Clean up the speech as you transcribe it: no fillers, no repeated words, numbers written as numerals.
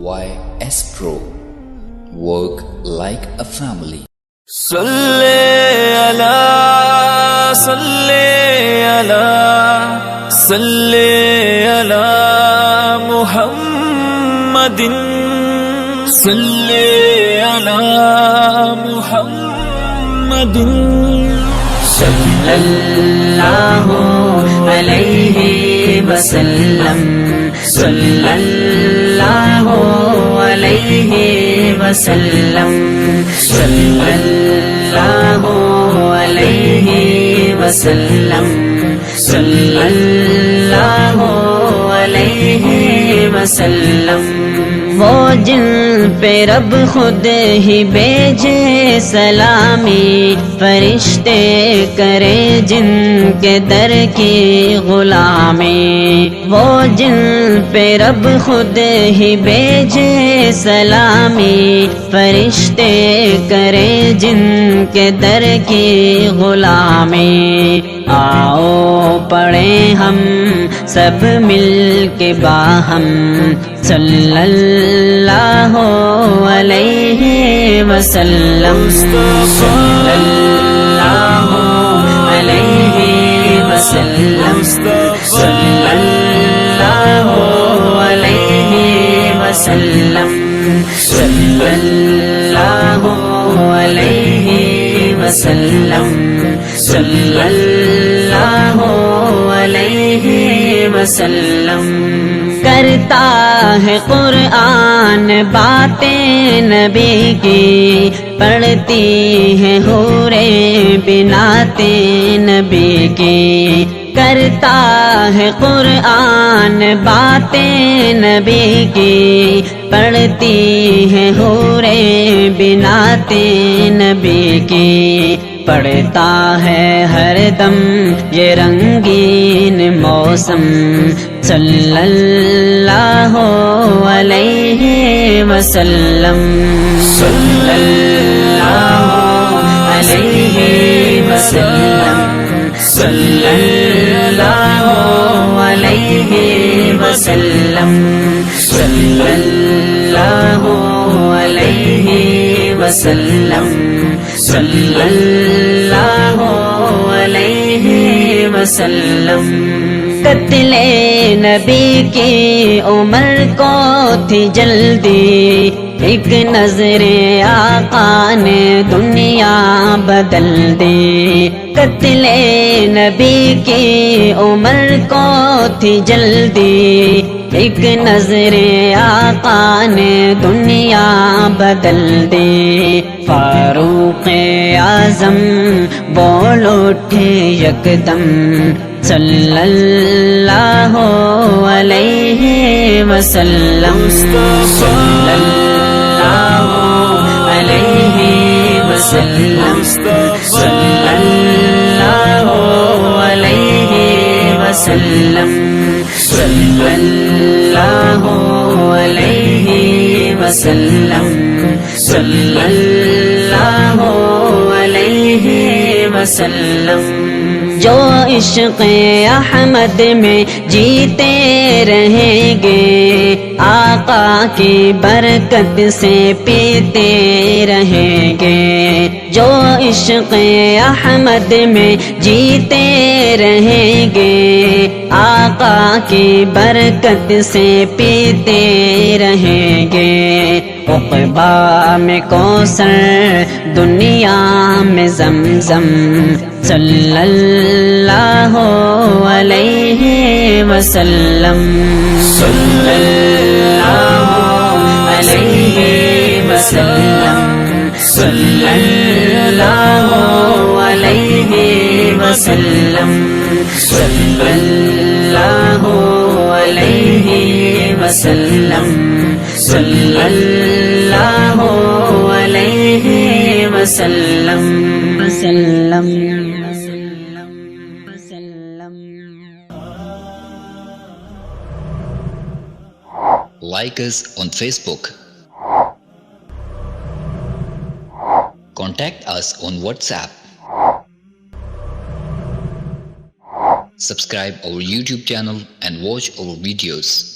YS Pro. Work like a family. صلی علی محمد صلی علی محمد صلی اللہ علیہ وسلم صلی اللہ علیہ وسلم صلی اللہ علیہ وسلم صلی اللہ علیہ وسلم وہ جن پہ رب خود ہی بھیجے سلامی فرشتے کرے جن کے در کی غلامی وہ جن پہ رب خود ہی بھیجے سلامی فرشتے کرے جن کے در کی غلامی آؤ پڑھیں ہم سب مل کے باہم صلی اللہ علیہ وسلم صلی اللہ علیہ وسلم صلی اللہ علیہ وسلم صلی اللہ علیہ وسلم صلی اللہ علیہ وسلم کرتا ہے قرآن باتیں نبی کی پڑھتی ہیں حوریں بناتیں نبی کی کرتا ہے قرآن باتیں نبی کی پڑھتی ہیں حوریں بناتیں نبی کی پڑھتا ہے ہر دم یہ رنگین موسم صلی اللہ علیہ وسلم صلی اللہ علیہ وسلم صلی اللہ علیہ وسلم صلی اللہ علیہ وسلم صلی اللہ علیہ وسلم قتل نبی کی عمر کو تھی جلدی ایک نظر آقا نے دنیا بدل دی قتل نبی کی عمر کو تھی جلدی ایک نظر آقا نے دنیا بدل دی فاروق اعظم بول اٹھے یکدم صلی اللہ علیہ وسلم صلی اللہ علیہ وسلم صلی اللہ علیہ وسلم صلی اللہ علیہ وسلم صلی اللہ علیہ وسلم جو عشق احمد میں جیتے رہیں گے آقا کی برکت سے پیتے رہیں گے جو عشق احمد میں جیتے رہیں گے آقا کی برکت سے پیتے رہیں گے عقبہ میں کوثر دنیا میں زمزم صلی اللہ علیہ وسلم صلی اللہ علیہ وسلم صلی اللہ علیہ وسلم صلی اللہ علیہ وسلم صلی اللہ علیہ وسلم Like us on Facebook. Contact us on WhatsApp. Subscribe our YouTube channel and watch our videos.